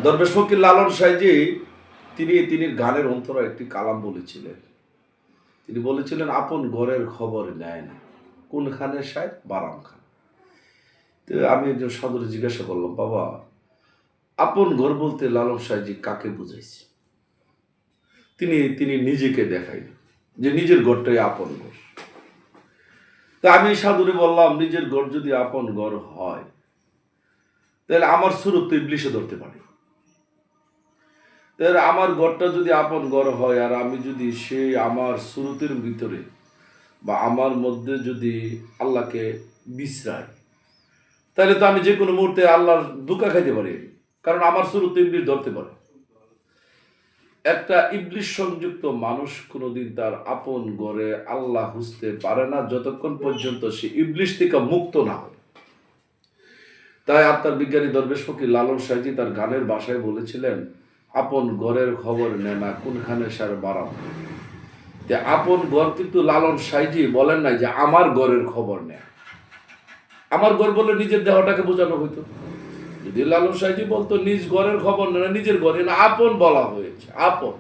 দরবেশ ফকির লালন সাইজি তিনি গানের অন্তরা একটি কালাম বলেছিলেন। তিনি বলেছিলেন, আপন ঘরের খবর নেয় না, কোনখানে সাহেব বারাম খান। তো আমি একজন সাধুরে জিজ্ঞাসা করলাম, বাবা, আপন ঘর বলতে লালন সাইজি কাকে বুঝাইছে? তিনি তিনি নিজেকে দেখাইলেন যে নিজের ঘরটাই আপন ঘর। তা আমি সাধুরে বললাম, নিজের ঘর যদি আপন ঘর হয়, তাহলে আমার সুরত তো ইবলিশে ধরতে পারে। তাহলে আমার ঘরটা যদি আপন ঘর হয়, আর আমি যদি সেই আমার সুরতের ভিতরে বা আমার মধ্যে যদি আল্লাহকে বিশ্রাই, তাহলে তো আমি যে কোনো মুহূর্তে আল্লাহর ধোঁকা খাইতে পারি, কারণ আমার সুরত ইবলিশ ধরতে পারে। একটা ইবলিশ সংযুক্ত মানুষ কোনোদিন তার আপন ঘরে আল্লাহ খুঁজতে পারে না, যতক্ষণ পর্যন্ত সে ইবলিশ থেকে মুক্ত না হয়। তাই আত্মার বিজ্ঞানী দরবেশ ফকির লালন সাইজি তার গানের ভাষায় বলেছিলেন, আপন ঘরের খবর নেয় না, কোনখানে সার বারাম। যে আপন ঘর কিন্তু লালন সাইজি বলেন নাই যে আমার ঘরের খবর নেয়। আমার ঘর বলে নিজের দেহটাকে বোঝানো হইতো। যদি লালন সাইজি বলতো নিজ ঘরের খবর নেয় না, নিজের ঘরে না, আপন বলা হয়েছে, আপন।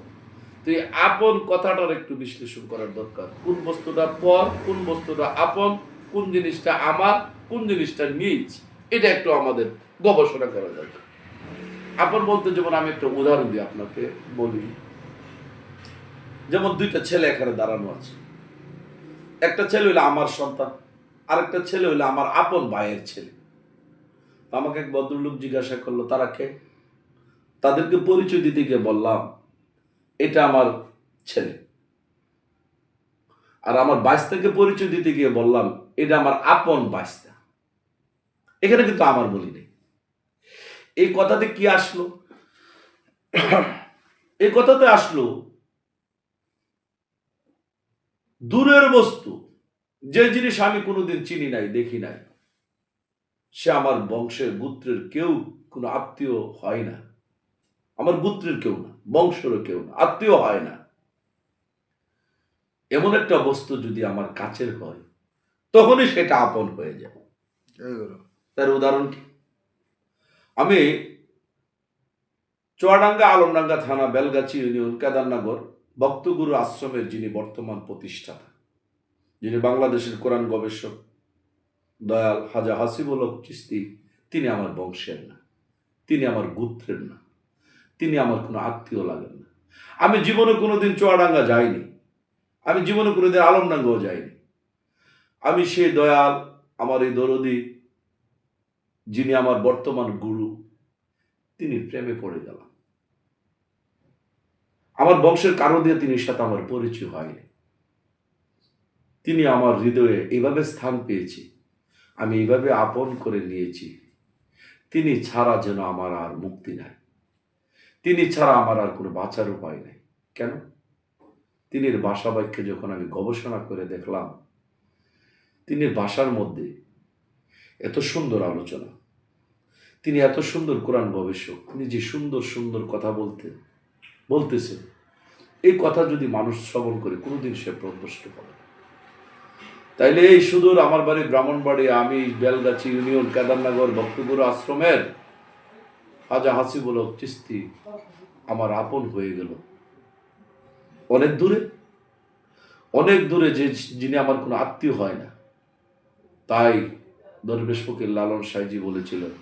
তো এই আপন কথাটার একটু বিশ্লেষণ করার দরকার। কোন বস্তুটা পর, কোন বস্তুটা আপন, কোন জিনিসটা আমার, কোন জিনিসটা নিজ, এটা একটু আমাদের গবেষণা করা দরকার। আপন বলতে যেমন আমি একটা উদাহরণ দিই আপনাকে, বলি। যেমন দুইটা ছেলে এখানে দাঁড়ানো আছে। একটা ছেলে হইলো আমার সন্তান, আরেকটা ছেলে হইলো আমার আপন ভাইয়ের ছেলে। আমাকে এক ভদ্রলোক জিজ্ঞাসা করলো, তারা কে? তাদেরকে পরিচয় দিতে গিয়ে বললাম, এটা আমার ছেলে। আর আমার বাইস্তাকে পরিচয় দিতে গিয়ে বললাম, এটা আমার আপন বাইস্তা। এখানে কিন্তু আমার বলি নেই। এই কথাতে কি আসলো? এই কথাতে আসলো, দূরের বস্তু, যে জিনিস আমি কোনোদিন চিনি নাই, দেখি নাই, সে আমার বংশের গোত্রের কেউ, কোনো আত্মীয় হয় না। আমার গোত্রের কেউ না, বংশেরও কেউ না, আত্মীয় হয় না। এমন একটা বস্তু যদি আমার কাছের হয়, তখনই সেটা আপন হয়ে যায়। তার উদাহরণ কি? আমি চুয়াডাঙ্গা আলমডাঙ্গা থানা, বেলগাছি ইউনিয়ন, কেদারনগর ভক্তগুরু আশ্রমের যিনি বর্তমান প্রতিষ্ঠাতা, যিনি বাংলাদেশের কোরআন গবেষক দয়াল হাজা হাসিবুল হক চিশতি, তিনি আমার বংশের না, তিনি আমার গোত্রের না, তিনি আমার কোনো আত্মীয় লাগেন না। আমি জীবনে কোনোদিন চুয়াডাঙ্গা যাইনি, আমি জীবনে কোনোদিন আলমডাঙ্গাও যাইনি। আমি সেই দয়াল, আমার এই দরদি, যিনি আমার বর্তমান গুরু, তিনি প্রেমে পড়ে গেলাম। আমার বংশের কারো দিয়ে তিনি সাথে আমার পরিচয় হয়নি। তিনি আমার হৃদয়ে এইভাবে স্থান পেয়েছি, আমি এইভাবে আপন করে নিয়েছি। তিনি ছাড়া যেন আমার আর মুক্তি নাই, তিনি ছাড়া আমার আর কোনো বাঁচার উপায় নাই। কেন? তিনির ভাষা বাক্যে যখন আমি গবেষণা করে দেখলাম, তিনির ভাষার মধ্যে এত সুন্দর আলোচনা, তিনি এত সুন্দর কোরআন গবেষক, তিনি যে সুন্দর সুন্দর কথা বলতেছে, এই কথা যদি মানুষ শ্রবণ করে, কোনোদিন সে প্রদষ্ট হবে। তাইলে এই সুদূর আমার বাড়ি ব্রাহ্মণবাড়ি, আমি বেলগাছি ইউনিয়ন, কেদারনগর ভক্তগুরু আশ্রমের হাজা হাসিবুল হক চিশতি আমার আপন হয়ে গেল। অনেক দূরে, অনেক দূরে, যে যিনি আমার কোনো আত্মীয় হয় না। তাই দরবেশ ফকির লালন সাইজি বলেছিলেন,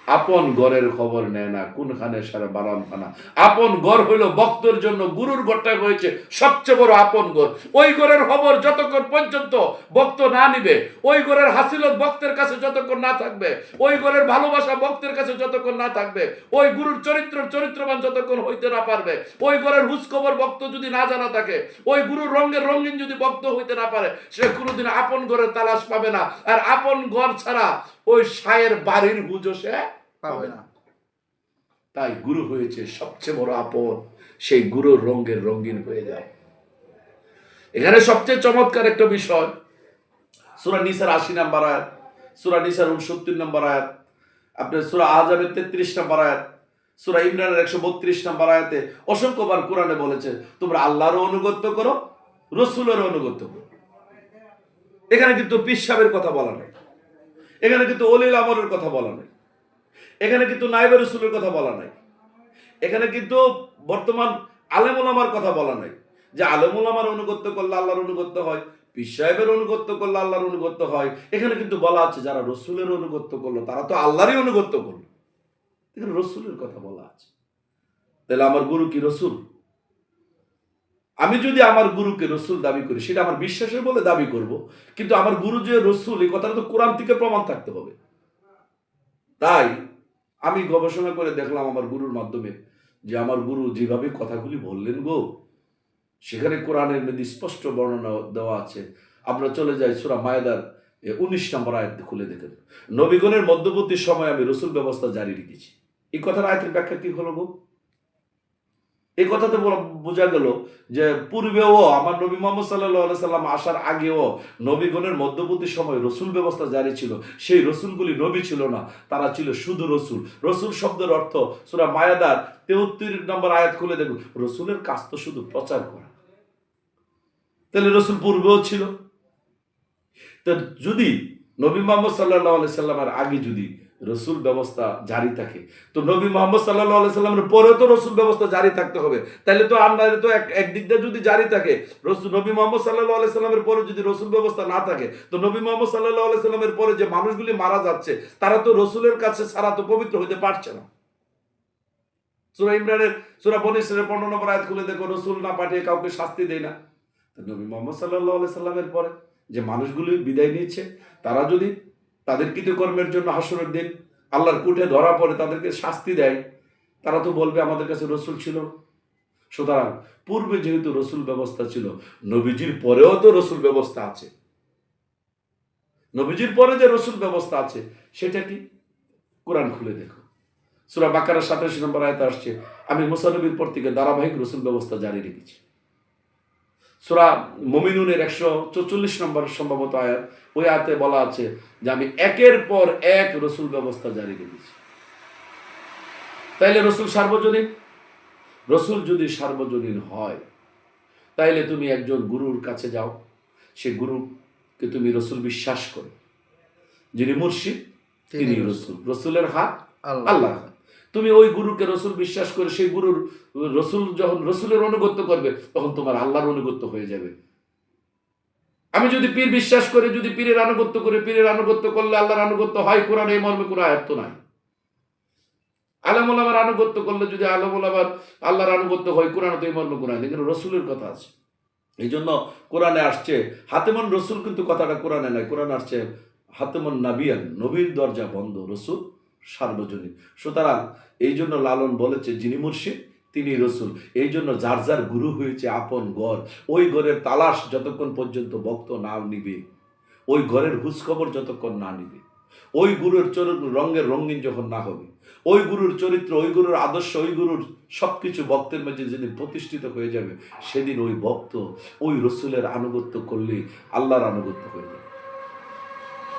আপন ঘরের খবর নেয় না, কোনখানে সারা বারাম খানা। আপন ঘর হইল ভক্তের জন্য, গুরুর ঘরটা হয়েছে সবচেয়ে বড় আপন ঘর। ওই ঘরের খবর যতক্ষণ পর্যন্ত ভক্ত না নিবে, ওই ঘরের হাসিলত ভক্তের কাছে যতক্ষণ না থাকবে, ওই ঘরের ভালোবাসা ভক্তের কাছে যতক্ষণ না থাকবে, ওই গুরুর চরিত্রবান যতক্ষণ হইতে না পারবে, ওই ঘরের হুঁজখবর ভক্ত যদি না জানা থাকে, ওই গুরুর রঙের রঙিন যদি ভক্ত হইতে না পারে, সে কোনোদিন আপন ঘরের তালাশ পাবে না। আর আপন ঘর ছাড়া ওই সায়ের বাড়ির বুঝো সে পাবে না। তাই গুরু হয়েছে সবচেয়ে বড় আপন, সেই গুরুর রঙের রঙিন হয়ে যায়। এখানে সবচেয়ে চমৎকার একটা বিষয়, সূরা নিসার 80 নম্বর আয়াত, সূরা নিসার 69 নম্বর আয়াত, আপনার সূরা আহজাবের 33 নম্বর আয়াত, সূরা ইমরানের 132 নম্বর আয়াতে অসংখ্যবার কোরআনে বলেছে, তোমরা আল্লাহরও অনুগত্য করো, রাসূলেরও অনুগত্য করো। এখানে কিন্তু পীর সাহেবের কথা বলা নাই, এখানে কিন্তু ওলিল আমরের কথা বলা নাই, এখানে কিন্তু নায়েবে রাসূলের কথা বলা নাই, এখানে কিন্তু বর্তমান আলেম ওলামার কথা বলা নাই যে আলেম ওলামার অনুগত্য করলে আল্লাহর অনুগত্য হয়, পীর সাহেবের অনুগত্য করলে আল্লাহর অনুগত্য হয়। এখানে কিন্তু বলা আছে যারা রসুলের অনুগত্য করলো তারা তো আল্লাহরই অনুগত্য করলো। এখানে রসুলের কথা বলা আছে। তাহলে আমার গুরু কি রসুল? আমি যদি আমার গুরুকে রসুল দাবি করি, সেটা আমার বিশ্বাসের বলে দাবি করব, কিন্তু আমার গুরু যে রসুল এই কথাটা তো কোরআন থেকে প্রমাণ থাকতে হবে। তাই আমি গবেষণা করে দেখলাম আমার গুরুর মাধ্যমে যে আমার গুরু যেভাবে কথাগুলি বললেন গো, সেখানে কোরআনের মধ্যে স্পষ্ট বর্ণনা দেওয়া আছে। আমরা চলে যাই সূরা মায়েদার 19 নম্বর আয়াত খুলে দেখেন, নবীগণের মধ্যবর্তী সময় আমি রসুল ব্যবস্থা জারি রেখেছি। এই কথার আয়াতের ব্যাখ্যা কি হলো গো? এই কথাতে বোঝা গেল যে পূর্বেও আমার নবী মোহাম্মদ সাল্লাল্লাহু সাল্লাম আসার আগেও নবীগণের মধ্যবর্তী সময় রসুল ব্যবস্থা জারি ছিল। সেই রসুলগুলি নবী ছিল না, তারা ছিল শুধু রসুল। রসুল শব্দের অর্থ সূরা মায়াদার 73 নম্বর আয়াত খুলে দেখুন, রসুলের কাজ তো শুধু প্রচার করা। তাহলে রসুল পূর্বেও ছিল। তো যদি নবী মোহাম্মদ সাল্লাল্লাহু সাল্লামের আগে যদি রসুল ব্যবস্থা জারি থাকে, তো নবী মোহাম্মদ সাল্লাল্লাহু সাল্লামের পরেও তো রসুল ব্যবস্থা জারি থাকতে হবে। তাহলে তো আমরা তো একদিক দিয়ে যদি জারি থাকে, রসুল নবী মোহাম্মদ সাল্লাল্লাহু সাল্লামের পরে যদি রসুল ব্যবস্থা না থাকে, তো নবী মোহাম্মদ সাল্লাল্লাহু সাল্লামের পরে যে মানুষগুলি মারা যাচ্ছে তারা তো রসুলের কাছে ছাড়া তো পবিত্র হতে পারছে না। সূরা ইমরানের সূরা বনী ইসরাঈলের 15 নম্বর আয়াত খুলে দেখো, রসুল না পাঠিয়ে কাউকে শাস্তি দেয় না। নবী মোহাম্মদ সাল্লাল্লাহু সাল্লামের পরে যে মানুষগুলি বিদায় নিচ্ছে, তারা যদি তাদের কৃতকর্মের জন্য হাসরের দিন আল্লাহর কোর্টে ধরা পড়ে তাদেরকে শাস্তি দেয়, তারা তো বলবে আমাদের কাছে রসুল ছিল। সুতরাং পূর্বে যেহেতু রসুল ব্যবস্থা ছিল, নবীজির পরেও তো রসুল ব্যবস্থা আছে। নবীজির পরে যে রসুল ব্যবস্থা আছে সেটা কি? কোরআন খুলে দেখো, সূরা বাকারার 27 নম্বর আয়াতে আসছে, আমি মুসা নবীর পর থেকে ধারাবাহিক রসুল ব্যবস্থা জারি রেখেছি। সূরা মুমিনুনের 144 নম্বর সম্ভবত আয়াত, ওই আয়াতে বলা আছে যে আমি একের পর এক রসুল ব্যবস্থা জারি রেখেছি। তাইলে রসুল সার্বজনীন। রসুল যদি সার্বজনীন হয়, তাইলে তুমি একজন গুরুর কাছে যাও, সে গুরুকে তুমি রসুল বিশ্বাস করো, যিনি মুর্শিদ তিনি রসুল, রসুলের হাত আল্লাহর হাত। তুমি ওই গুরুকে রসুল বিশ্বাস করে সেই গুরুর রসুল যখন রসুলের অনুগত্য করবে, তখন তোমার আল্লাহর অনুগত্য হয়ে যাবে। আমি যদি পীর বিশ্বাস করে, যদি পীরের আনুগত্য করে, পীরের আনুগত্য করলে আল্লাহর আনুগত্য হয়, কোরআন এই মর্মে কোনো আয়াত তো নাই। আলেম ওলামার আনুগত্য করলে যদি আলেম ওলামার আল্লাহর আনুগত্য হয়, কোরআন তো এই মর্মে কোনো আয়াত, কিন্তু রসুলের কথা আছে। এই জন্য কোরআনে আসছে হাতেমন রসুল, কিন্তু কথাটা কোরআনে নাই। কোরআন আসছে হাতেমন নাবিয়ান, নবীর দরজা বন্ধ, রসুল সার্বজনীন। সুতরাং এই জন্য লালন বলেছে যিনি মুর্শিদ তিনি রসুল। এই জন্য যার যার গুরু হয়েছে আপন ঘর, ওই ঘরের তালাশ যতক্ষণ পর্যন্ত ভক্ত না নিবে, ওই ঘরের হুঁজখবর যতক্ষণ না নিবে, ওই গুরুর চরিত্র রঙের রঙিন যখন না হবে, ওই গুরুর চরিত্র, ওই গুরুর আদর্শ, ওই গুরুর সবকিছু ভক্তের মাঝে যেদিন প্রতিষ্ঠিত হয়ে যাবে, সেদিন ওই ভক্ত ওই রসুলের আনুগত্য করলে আল্লাহর আনুগত্য হয়ে যাবে।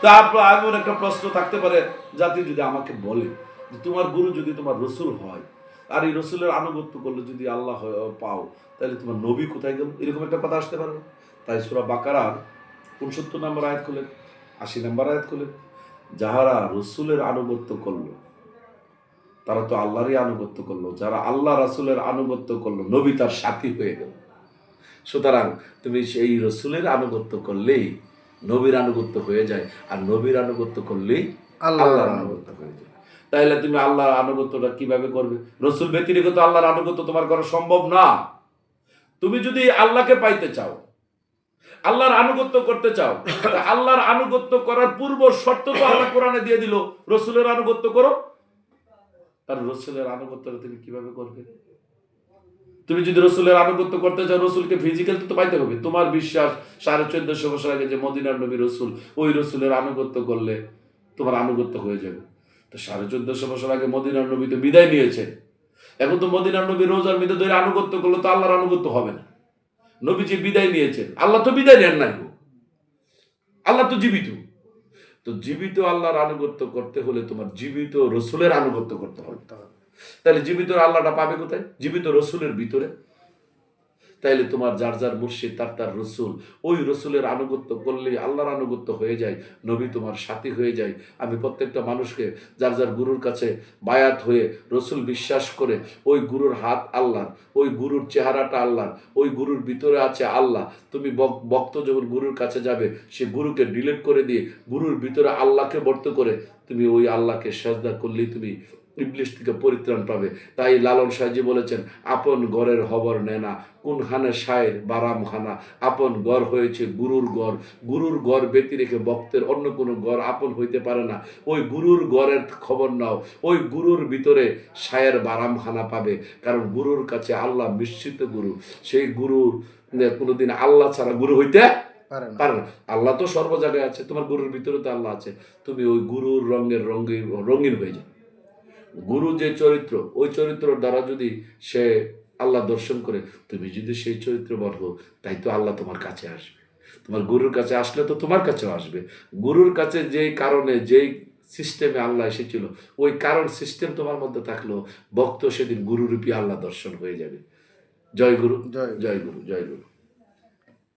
তারপর এমন একটা প্রশ্ন থাকতে পারে, জাতি যদি আমাকে বলে যে তোমার গুরু যদি তোমার রসুল হয়, আর এই রসুলের আনুগত্য করলে যদি আল্লাহ পাও, তাহলে তোমার নবী কোথায় গেল? এরকম একটা কথা আসতে পারে। তাই সূরা বাকারার 69 নম্বর আয়াত খুলে 80 নম্বর আয়াত খুলে, যাহারা রসুলের আনুগত্য করলো তারা তো আল্লাহরই আনুগত্য করলো, যারা আল্লাহ রাসূলের আনুগত্য করলো নবী তার সাথী হয়ে গেল। সুতরাং তুমি সেই রসুলের আনুগত্য করলেই নবীর আনুগত্য হয়ে যায়, আর নবীর আনুগত্য করলেই আল্লাহর আনুগত্য হয়ে যায়। তাহলে তুমি আল্লাহর আনুগত্যটা কিভাবে করবে? রসুল ব্যতিরেকে তো আল্লাহর আনুগত্য তোমার করা সম্ভব না। তুমি যদি আল্লাহকে পাইতে চাও, আল্লাহর আনুগত্য করতে চাও, আল্লাহর আনুগত্য করার পূর্ব শর্ত তো আল্লাহ কোরআনে দিয়ে দিল, রসুলের আনুগত্য করো। তার রসুলের আনুগত্যটা তুমি কিভাবে করবে? তুমি যদি রসুলের আনুগত্য করতে চাও, রসুলকে ফিজিক্যাল তো পাইতে হবে। তোমার বিশ্বাস 1450 বছর আগে যে মদিনার নবী রসুল, ওই রসুলের আনুগত্য করলে তোমার আনুগত্য হয়ে যাবে। তো 1450 বছর আগে মদিনার নবী তো বিদায় নিয়েছে। এখন তো মদিনার নবী রোজার মধ্যে ধরে আনুগত্য করলে তো আল্লাহর আনুগত্য হবে না। নবী যে বিদায় নিয়েছেন, আল্লাহ তো বিদায় নেন নাই, আল্লাহ তো জীবিত। তো জীবিত আল্লাহর আনুগত্য করতে হলে তোমার জীবিত রসুলের আনুগত্য করতে হবে। তাহলে জীবিত আল্লাহটা পাবে কোথায়? জীবিত রসুলের ভিতরে। তাইলে তোমার যার যার মুর্শিদ তার তার রসুল, ওই রসুলের আনুগত্য করলেই আল্লাহর আনুগত্য হয়ে যায়, নবী তোমার সাথী হয়ে যায়। আমি প্রত্যেকটা মানুষকে যার যার গুরুর কাছে বায়াত হয়ে রসুল বিশ্বাস করে, ওই গুরুর হাত আল্লাহর, ওই গুরুর চেহারাটা আল্লাহর, ওই গুরুর ভিতরে আছে আল্লাহ। তুমি ভক্ত যখন গুরুর কাছে যাবে, সে গুরুকে ডিলিট করে দিয়ে গুরুর ভিতরে আল্লাহকে বর্ত করে তুমি ওই আল্লাহকে সাজদা করলেই তুমি ইবলিশ থেকে পরিত্রাণ পাবে। তাই লালন সাহেজি বলেছেন, আপন গড়ের হবর নেনা কোন হানে শায়ের বারাম খানা, আপন গড় হয়েছে গুরুর গড়, গুরুর গড় ব্যতি রেখে ভক্তের অন্য কোনো গড় আপন হইতে পারে না। ওই গুরুর গড়ের খবর নাও, ওই গুরুর ভিতরে শায়ের বারাম খানা পাবে, কারণ গুরুর কাছে আল্লাহ মিশ্রিত গুরু। সেই গুরুর কোনোদিন আল্লাহ ছাড়া গুরু হইতে পারে না। আল্লাহ তো সর্ব জায়গায় আছে, তোমার গুরুর ভিতরে তো আল্লাহ আছে। তুমি ওই গুরুর রঙের রঙিন হয়ে যাও। গুরু যে চরিত্র, ওই চরিত্র দ্বারা যদি সে আল্লাহ দর্শন করে, তুমি যদি সেই চরিত্র হো, তাই তো আল্লাহ তোমার কাছে আসবে। তোমার গুরুর কাছে আসলে তো তোমার কাছেও আসবে। গুরুর কাছে যেই কারণে, যেই সিস্টেমে আল্লাহ এসেছিল, ওই কারণ সিস্টেম তোমার মধ্যে থাকলেও ভক্ত সেদিন গুরুরূপী আল্লাহ দর্শন হয়ে যাবে। জয় গুরু, জয় জয় গুরু, জয় গুরু।